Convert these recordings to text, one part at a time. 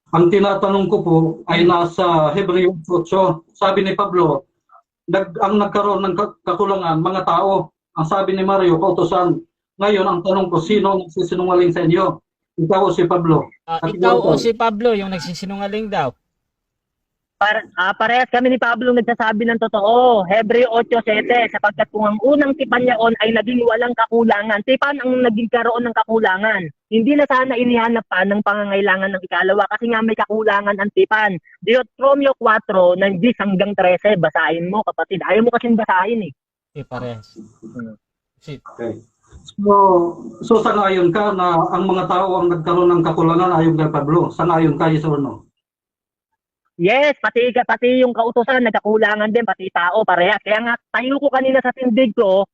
Ang tinatanong ko po ay nasa Hebreo 8. Sabi ni Pablo, ang nagkaroon ng kakulangan, mga tao. Ang sabi ni Mario, kautosan. Ngayon, ang tanong ko, sino ang nagsisinungaling sa inyo? Ikaw o si Pablo? At Ikaw o ikaw, si Pablo yung nagsisinungaling daw? Parehas kami ni Pablo nagsasabi ng totoo. Hebreo 8:7, sapagkat kung ang unang tipan niyaon ay naging walang kakulangan, tipan ang naging karoon ng kakulangan. Hindi na sana inihanap pa ng pangangailangan ng ikalawa kasi nga may kakulangan ang tipan. Deuteronomio 4, ng 10 hanggang 13, basahin mo kapatid. Ayaw mo kasing basahin eh. Parehas. okay. So sangayon ka na ang mga tao ang nagkaroon ng kakulangan ayon kay Pablo? Sangayon ka, yes or no? Yes, pati yung kautusan nagkakulangan din, pati tao parehas. Kaya nga tayo ko kanina sa tindig ko,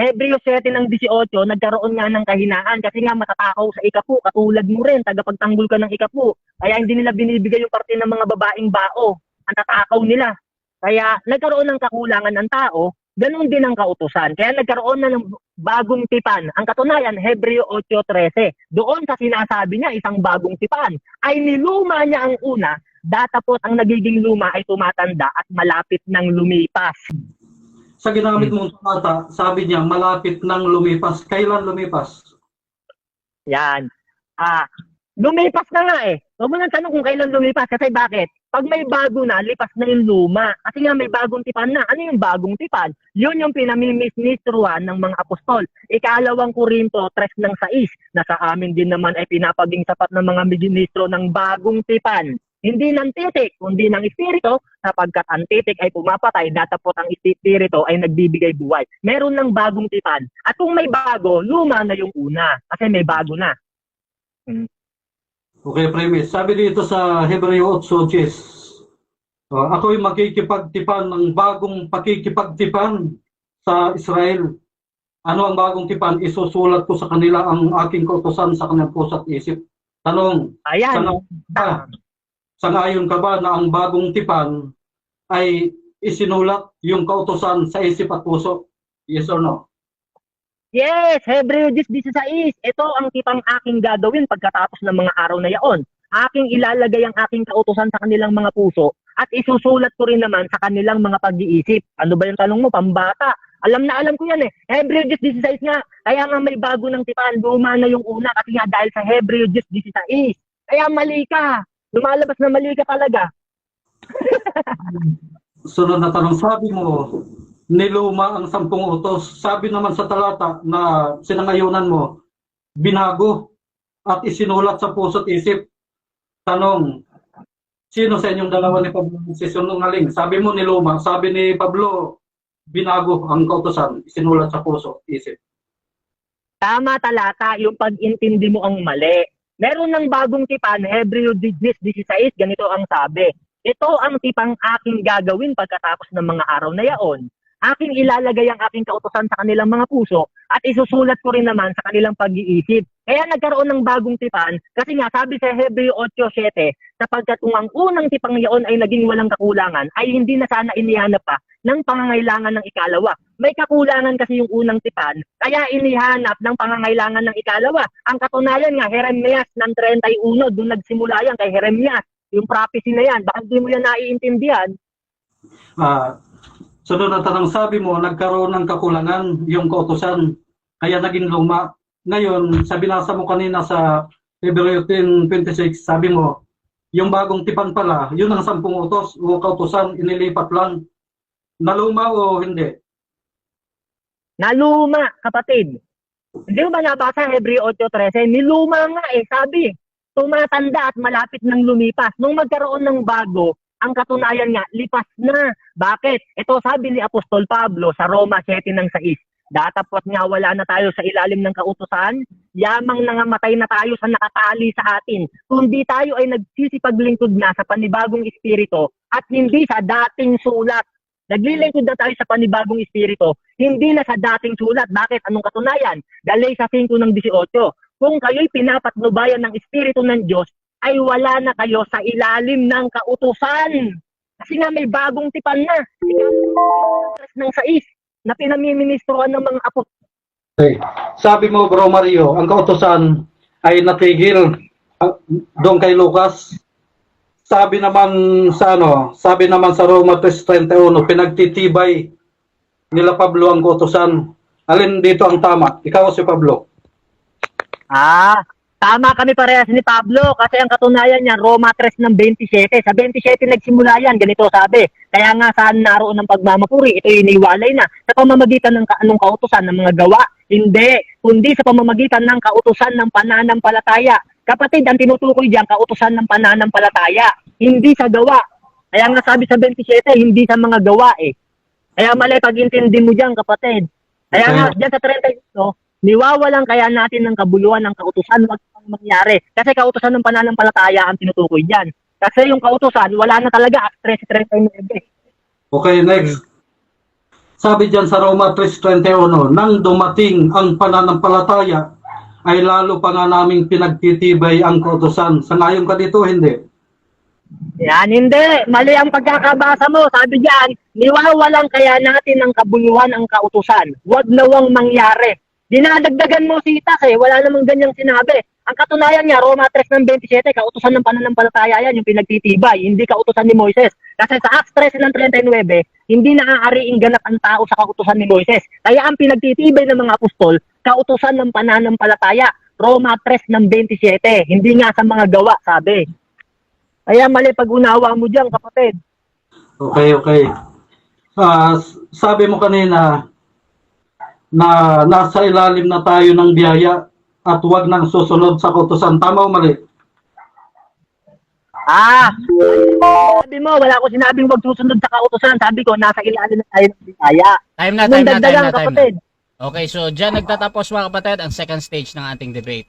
Hebreo 7 ng 18, nagkaroon nga ng kahinaan kasi nga matatakaw sa ikapu, katulad mo rin, tagapagtanggol ka ng ikapu. Kaya hindi nila binibigay yung parte ng mga babaeng bao, ang tatakaw nila. Kaya nagkaroon ng kakulangan ng tao, ganun din ang kautusan. Kaya nagkaroon na ng bagong tipan. Ang katunayan, Hebreo 8:13. Doon sa sinasabi niya, isang bagong tipan, ay niluma niya ang una, datapot ang nagiging luma ay tumatanda at malapit ng lumipas. Sa ginamit mong talata, sabi niya, malapit ng lumipas. Kailan lumipas? Yan. Lumipas na nga eh. Huwag mo nang tanong kung kailan lumipas. Kasi bakit? Pag may bago na, lipas na yung luma. Kasi nga may bagong tipan na. Ano yung bagong tipan? Yun yung pinamiministruhan ng mga apostol. Ikalawang Korinto 3 ng 6, na sa amin din naman ay pinapaging sapat ng mga ministro ng bagong tipan. Hindi ng titik, kundi ng espiritu, sapagkat ang titik ay pumapatay, datapot ang espiritu ay nagbibigay buhay. Meron ng bagong tipan. At kung may bago, luma na yung una. Kasi may bago na. Okay, premise. Sabi dito sa Hebreo 8:10, ako'y makikipagtipan ng bagong pakikipagtipan sa Israel. Ano ang bagong tipan? Isusulat ko sa kanila ang aking kautusan sa kanilang puso at isip. Tanong, Ayan. sangayon ka ba na ang bagong tipan ay isinulat yung kautusan sa isip at puso? Yes or no? Yes, Hebreo 10:16. Ito ang tipang aking gagawin pagkatapos ng mga araw na yaon. Aking ilalagay ang aking kautusan sa kanilang mga puso at isusulat ko rin naman sa kanilang mga pag-iisip. Ano ba yung tanong mo? Pambata. Alam na alam ko yan eh. Hebreo 10:16 nga. Kaya nga may bago ng tipan. Luma na yung una kasi nga dahil sa Hebreo 10:16. Kaya mali ka. Lumalabas na mali ka talaga. Sunod na tanong, sabi mo, niluma ang 10 utos. Sabi naman sa talata na sinangayunan mo, binago at isinulat sa puso't isip. Tanong, sino sa inyong dalawa ni Pablo nagsisinungaling? Sabi mo niluma, sabi ni Pablo, binago ang kautosan, isinulat sa puso, isip. Tama talata, yung pag-intindi mo ang mali. Meron ng bagong tipan, Hebreo 10:16, ganito ang sabi. Ito ang tipang aking gagawin pagkatapos ng mga araw na yaon. Aking ilalagay ang aking kautusan sa kanilang mga puso at isusulat ko rin naman sa kanilang pag-iisip. Kaya nagkaroon ng bagong tipan kasi nga sabi sa Hebreo 8:7, sapagkat kung ang unang tipang yaon ay naging walang kakulangan, ay hindi na sana inihanap pa ng pangangailangan ng ikalawa. May kakulangan kasi yung unang tipan, kaya inihanap ng pangangailangan ng ikalawa. Ang katunayan nga, Jeremias ng 31, doon nagsimula yan kay Jeremias. Yung prophecy na yan, baka hindi mo yan naiintindihan. Sunod na tanong, sabi mo, nagkaroon ng kakulangan yung kautusan, kaya naging luma. Ngayon, sa binasa mo kanina sa Hebreo 10:26, sabi mo, yung bagong tipan pala, yun ang 10 utos o kautusan, inilipat lang. Naluma o hindi? Naluma, kapatid. Hindi mo ba nabasa Hebreo 8:13? Niluma nga eh, sabi. Tumatanda at malapit ng lumipas. Nung magkaroon ng bago, ang katunayan nga, lipas na. Bakit? Ito sabi ni Apostol Pablo sa Roma 7 ng 6. Datapot nga wala na tayo sa ilalim ng kautusan, yamang nangamatay na tayo sa nakatali sa atin. Kundi tayo ay nagsisipaglingkod na sa panibagong espiritu at hindi sa dating sulat. Naglilingkod na tayo sa panibagong espiritu, hindi na sa dating sulat. Bakit? Anong katunayan? Galatians 5 ng 18. Kung kayo'y pinapatnubayan ng espiritu ng Diyos, ay wala na kayo sa ilalim ng kautusan. Kasi nga may bagong tipan na. Ng 6 na pinamiministrohan ng mga apostol. Okay. Sabi mo, Bro Mario, ang kautusan ay natigil doon kay Lucas. sabi naman sa Roma 3:31, pinagtitibay nila Pablo ang kautusan. Alin dito ang tama? Ikaw si Pablo. Tama kami parehas ni Pablo kasi ang katunayan niyan, Roma 3 ng 27. Sa 27 nagsimula yan, ganito sabi. Kaya nga saan naroon ng pagmamapuri, ito iniwalay na sa pamamagitan ng anong kautusan ng mga gawa. Hindi, kundi sa pamamagitan ng kautusan ng pananampalataya. Kapatid, ang tinutukoy diyan, kautusan ng pananampalataya, hindi sa gawa. Kaya nga sabi sa 27, hindi sa mga gawa eh. Kaya mali pag-intindi mo diyan, kapatid. Kaya nga, diyan sa 31, niwawalan kaya natin ng kabuluhan ng kautusan, wag pang mangyari. Kasi kautusan ng pananampalataya ang tinutukoy diyan. Kasi yung kautusan, wala na talaga, Acts 13:39. Okay, next. Sabi diyan sa Roma 3:31, nang dumating ang pananampalataya, ay lalo pa nga naming pinagtitibay ang kautusan. Sangayon ka dito, hindi? Yan, hindi. Mali ang pagkakabasa mo. Sabi diyan, niwawalan kaya natin ng kabuluhan ang kautusan. Wag nawang mangyari. Dinadagdagan mo si Itas eh. Wala namang ganyang sinabi. Ang katunayan niya, Roma 3 ng 27, kautusan ng pananampalataya yan, yung pinagtitibay, hindi kautusan ni Moises. Kasi sa Acts 13 ng 39, hindi naaariing ganap ang tao sa kautusan ni Moises. Kaya ang pinagtitibay ng mga apostol, kautusan ng pananampalataya, Roma 3 ng 27, hindi nga sa mga gawa, sabi. Kaya mali pag-unawa mo diyan, kapatid. Okay. Sabi mo kanina na nasa ilalim na tayo ng biyaya at huwag nang susunod sa kautusan. Tama o mali? Sabi mo, wala ko sinabing wag susunod sa kautusan. Sabi ko, nasa ilalim na tayo ng biyaya. Time na. Kapatid. Okay, so dyan nagtatapos mga kapatid ang second stage ng ating debate.